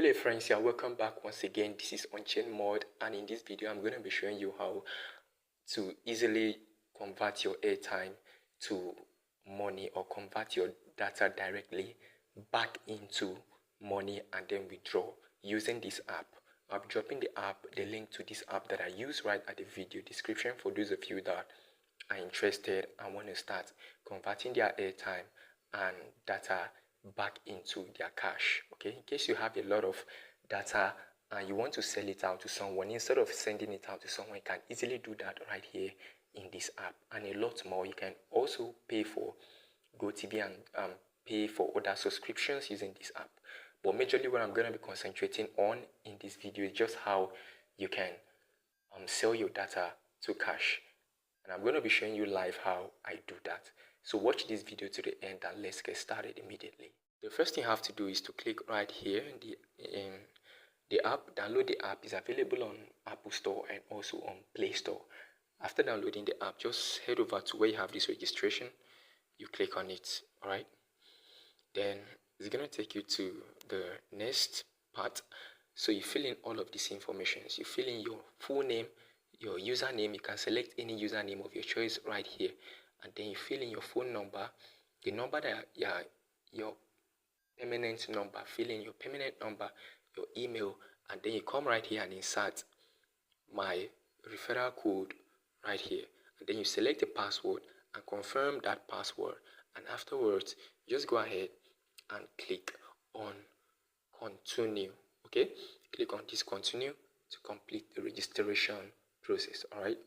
Hello friends, yeah, welcome back once again. This is On-Chain Mod, and in this video I'm going to be showing you how to easily convert your airtime to money or convert your data directly back into money and then withdraw using this app. I'll be dropping the link to this app that I use right at the video description for those of you that are interested and want to start converting their airtime and data back into their cash. Okay, in case you have a lot of data and you want to sell it out to someone, instead of sending it out to someone, you can easily do that right here in this app, and a lot more. You can also pay for GoTV and pay for other subscriptions using this app. But majorly what I'm going to be concentrating on in this video is just how you can sell your data to cash. And I'm going to be showing you live how I do that. So watch this video to the end and let's get started immediately. The first thing you have to do is to click right here in the app. Download the app. Is available on Apple Store and also on Play Store. After downloading the app, just head over to where you have this registration. You click on it, all right? Then it's going to take you to the next part. So you fill in all of these information. You fill in your full name, your username. You can select any username of your choice right here, and then you fill in your phone number, the number that your permanent number. Fill in your permanent number, your email, and then you come right here and insert my referral code right here, and then you select the password and confirm that password, and afterwards just go ahead and click on continue. Okay, click on this continue to complete the registration process. All right,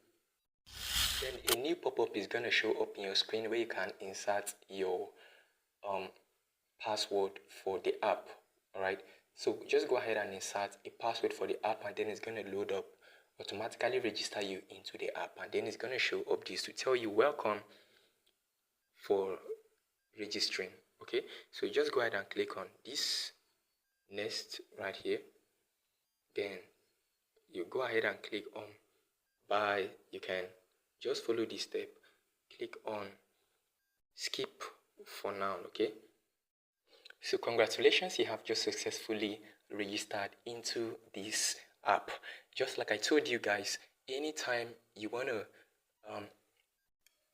then a new pop-up is going to show up in your screen where you can insert your password for the app. All right, so just go ahead and insert a password for the app, and then it's going to load up, automatically register you into the app, and then it's going to show up this to tell you welcome for registering. Okay, so just go ahead and click on this next right here. Then you go ahead and click on buy. You can just follow this step, click on skip for now. Okay, so congratulations, you have just successfully registered into this app. Just like I told you guys, anytime you want to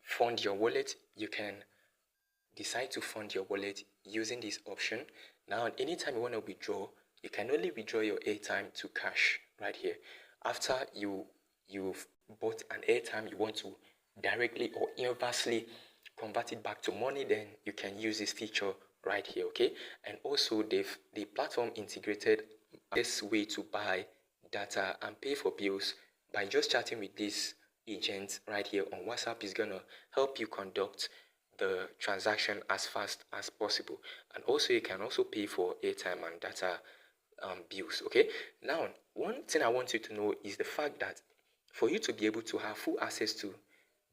fund your wallet, you can decide to fund your wallet using this option. Now anytime you want to withdraw, you can only withdraw your airtime to cash right here. After you've bought an airtime, you want to directly or inversely convert it back to money, then you can use this feature right here. Okay, and also the platform integrated this way to buy data and pay for bills by just chatting with this agent right here on WhatsApp. Is gonna help you conduct the transaction as fast as possible, and also you can also pay for airtime and data bills. Okay, now one thing I want you to know is the fact that for you to be able to have full access to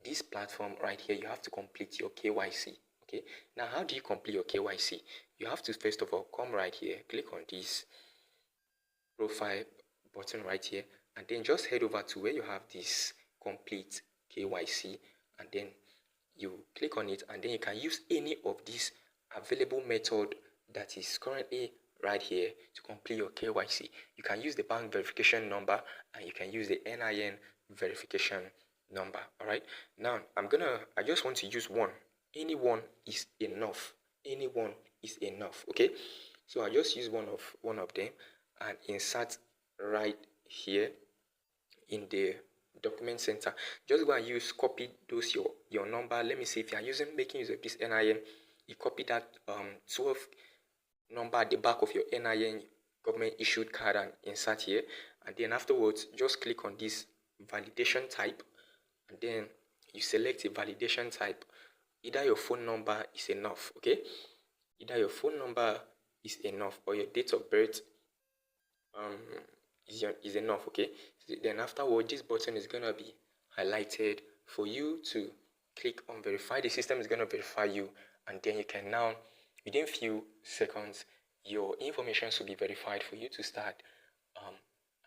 this platform right here, you have to complete your KYC. Okay, now how do you complete your KYC? You have to first of all come right here, click on this profile button right here, and then just head over to where you have this complete KYC, and then you click on it, and then you can use any of these available method that is currently right here to complete your KYC. You can use the bank verification number, and you can use the NIN verification number. All right, now I just want to use one. Any one is enough. Any one is enough. Okay, so I just use one of them and insert right here in the document center. Just go and copy those your number. Let me see, if you are making use of this NIN, you copy that 12 number at the back of your NIN government issued card and insert here, and then afterwards just click on this validation type, and then you select a validation type. Either your phone number is enough. Okay, either your phone number is enough or your date of birth is enough. Okay, so then afterward this button is gonna be highlighted for you to click on verify. The system is gonna verify you, and then you can now, within few seconds, your information should be verified for you to start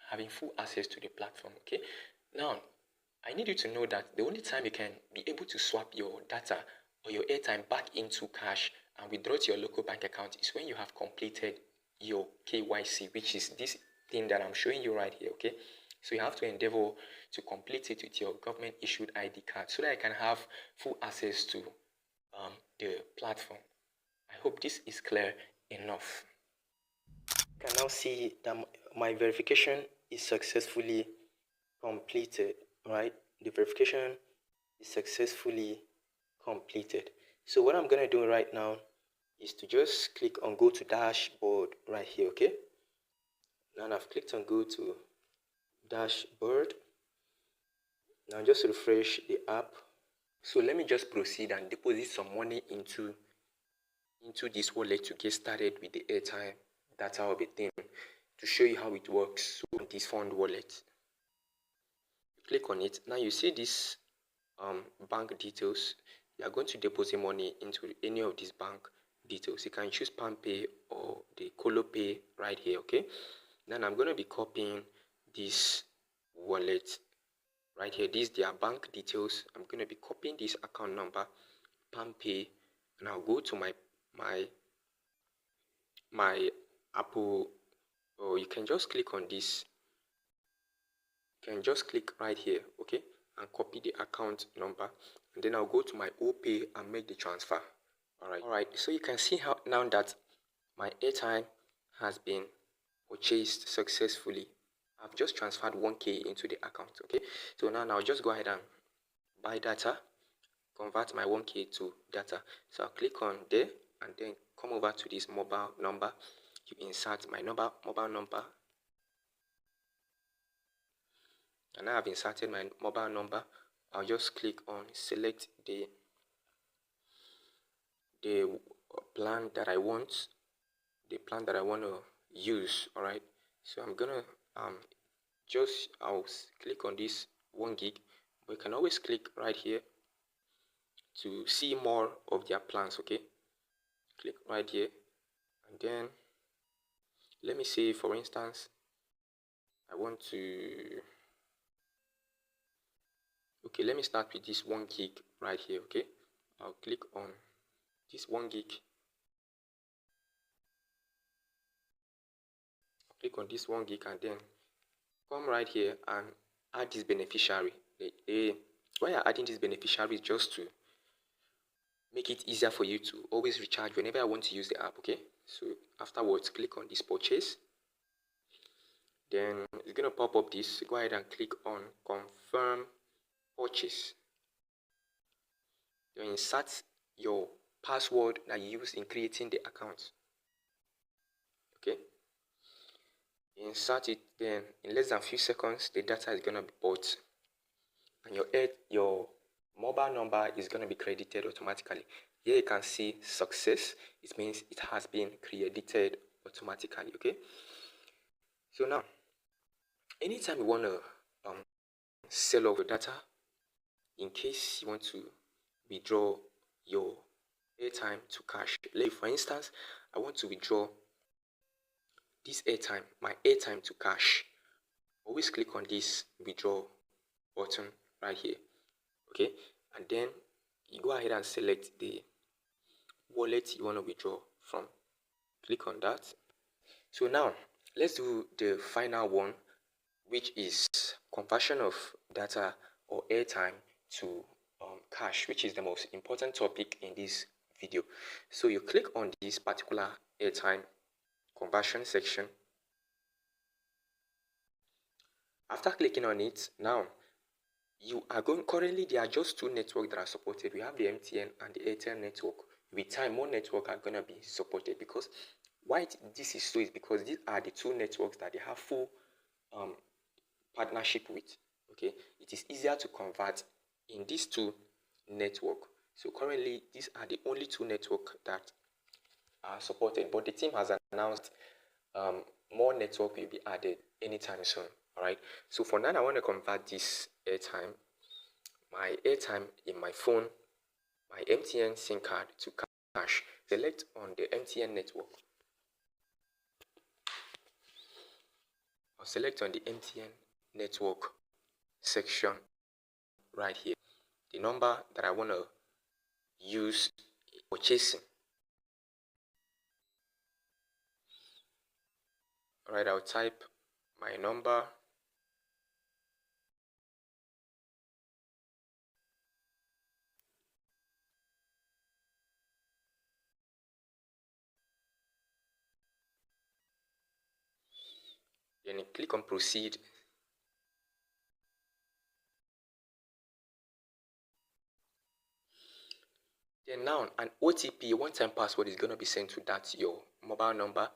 having full access to the platform. Okay, now I need you to know that the only time you can be able to swap your data or your airtime back into cash and withdraw to your local bank account is when you have completed your KYC, which is this thing that I'm showing you right here. Okay, so you have to endeavor to complete it with your government issued ID card so that I can have full access to the platform. I hope this is clear enough. You can now see that my verification is successfully completed, right? The verification is successfully completed. So what I'm gonna do right now is to just click on go to dashboard right here. Okay, now I've clicked on go to dashboard. Now just refresh the app. So let me just proceed and deposit some money into this wallet to get started with the airtime data of a thing, to show you how it works. So this fund wallet, click on it. Now you see this bank details. You are going to deposit money into any of these bank details. You can choose PalmPay or the Colo Pay right here. Okay, then I'm going to be copying this wallet right here. These their bank details. I'm going to be copying this account number, PalmPay, and I'll go to my Apple, or you can just click on this. You can just click right here, okay, and copy the account number, and then I'll go to my OPay and make the transfer. All right. So you can see how now that my airtime has been purchased successfully. I've just transferred 1K into the account. Okay, so now I'll just go ahead and buy data, convert my 1K to data. So I'll click on there and then come over to this mobile number. You insert my mobile number, and now I've inserted my mobile number. I'll just click on select the plan that I want, to use. All right, so I'm gonna I'll click on this 1 gig, but you can always click right here to see more of their plans. Okay, click right here, and then let me say, for instance, I want to, okay, let me start with this 1 gig right here. Okay, I'll click on this 1 gig. Click on this 1 gig and then come right here and add this beneficiary. Why you're adding this beneficiary is just to make it easier for you to always recharge whenever I want to use the app. Okay, so afterwards, click on this purchase. Then it's gonna pop up this. Go ahead and click on confirm purchase. Then insert your password that you use in creating the account. Okay, insert it. Then in less than a few seconds, the data is gonna be bought, and your mobile number is gonna be credited automatically. Here you can see success. It means it has been credited automatically. Okay, so now anytime you want to sell off your data, in case you want to withdraw your airtime to cash, like for instance, I want to withdraw this airtime, my airtime to cash, always click on this withdraw button right here. Okay, and then you go ahead and select the wallet you want to withdraw from. Click on that. So now let's do the final one, which is conversion of data or airtime to cash, which is the most important topic in this video. So you click on this particular airtime conversion section. After clicking on it, now you are going, currently there are just 2 networks that are supported. We have the MTN and the Airtel network. With time, more networks are gonna be supported, because why this is so is because these are the 2 networks that they have full partnership with. Okay, it is easier to convert in these 2 networks. So currently these are the only 2 networks that are supported, but the team has announced more network will be added anytime soon. All right, so for now I want to convert this airtime, my airtime in my phone, my MTN SIM card to cash. Select on the MTN network. I'll select on the MTN network section right here the number that I want to use purchasing. Alright, I'll type my number. Then click on proceed. Then now an OTP, one-time password, is going to be sent to that your mobile number.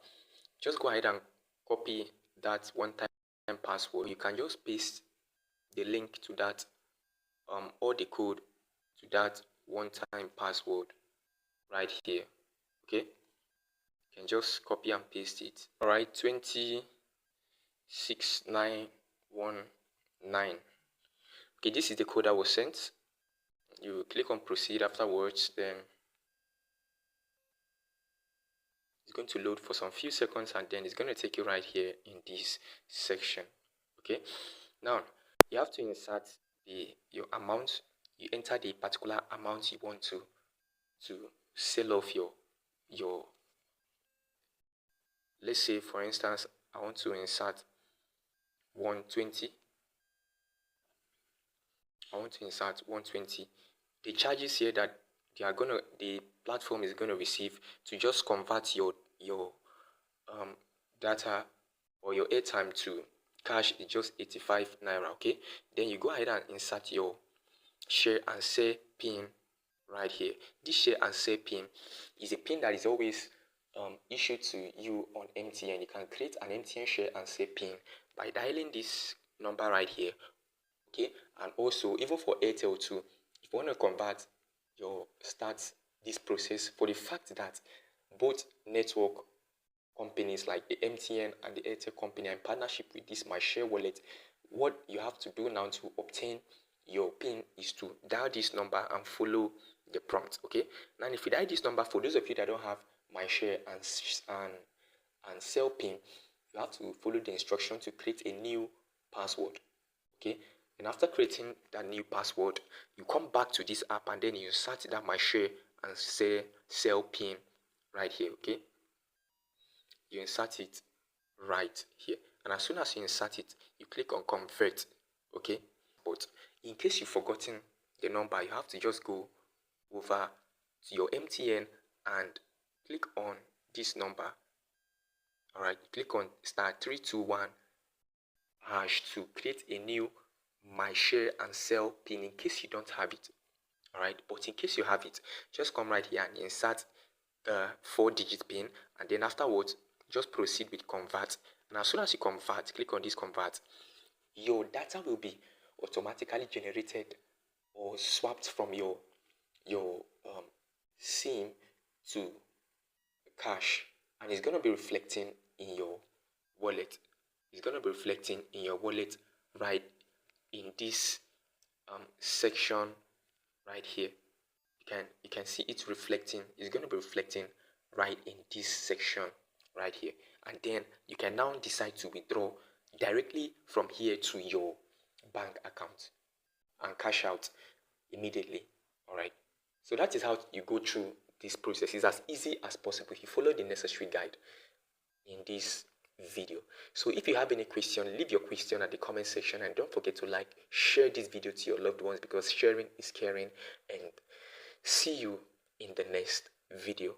Just go ahead and copy that one-time password. You can just paste the link to that or the code to that one-time password right here. Okay, you can just copy and paste it. All right, 26919. Okay, this is the code that was sent. You click on proceed afterwards, then it's going to load for some few seconds, and then it's going to take you right here in this section. Okay, now you have to insert your amount. You enter the particular amount you want to sell off your let's say, for instance, I want to insert 120. I want to insert 120. The charges here that the platform is gonna receive to just convert your data or your airtime to cash is just 85 naira. Okay, then you go ahead and insert your share and sell pin right here. This share and sell pin is a pin that is always issued to you on MTN. You can create an MTN share and sell pin by dialing this number right here. Okay, and also even for Airtel too, if you want to convert start this process, for the fact that both network companies like the MTN and the Airtel company are in partnership with this MySubWallet, what you have to do now to obtain your pin is to dial this number and follow the prompt. Okay, now if you dial this number, for those of you that don't have MyShare and sell pin, you have to follow the instruction to create a new password. Okay, and after creating that new password, you come back to this app and then you insert that MyShare and sell pin right here. Okay, you insert it right here, and as soon as you insert it, you click on convert. Okay, but in case you've forgotten the number, you have to just go over to your MTN and click on this number. All right, click on *321# to create a new MyShare and sell pin in case you don't have it. All right, but in case you have it, just come right here and insert the 4-digit pin, and then afterwards just proceed with convert. And as soon as you convert, click on this convert, your data will be automatically generated or swapped from your SIM to cash, and it's going to be reflecting in your wallet. It's going to be reflecting in your wallet right in this section right here. You can see it reflecting. It's going to be reflecting right in this section right here, and then you can now decide to withdraw directly from here to your bank account and cash out immediately. All right, so that is how you go through this process. It's as easy as possible if you follow the necessary guide in this video. So if you have any question, leave your question at the comment section, and don't forget to like, share this video to your loved ones, because sharing is caring. And see you in the next video.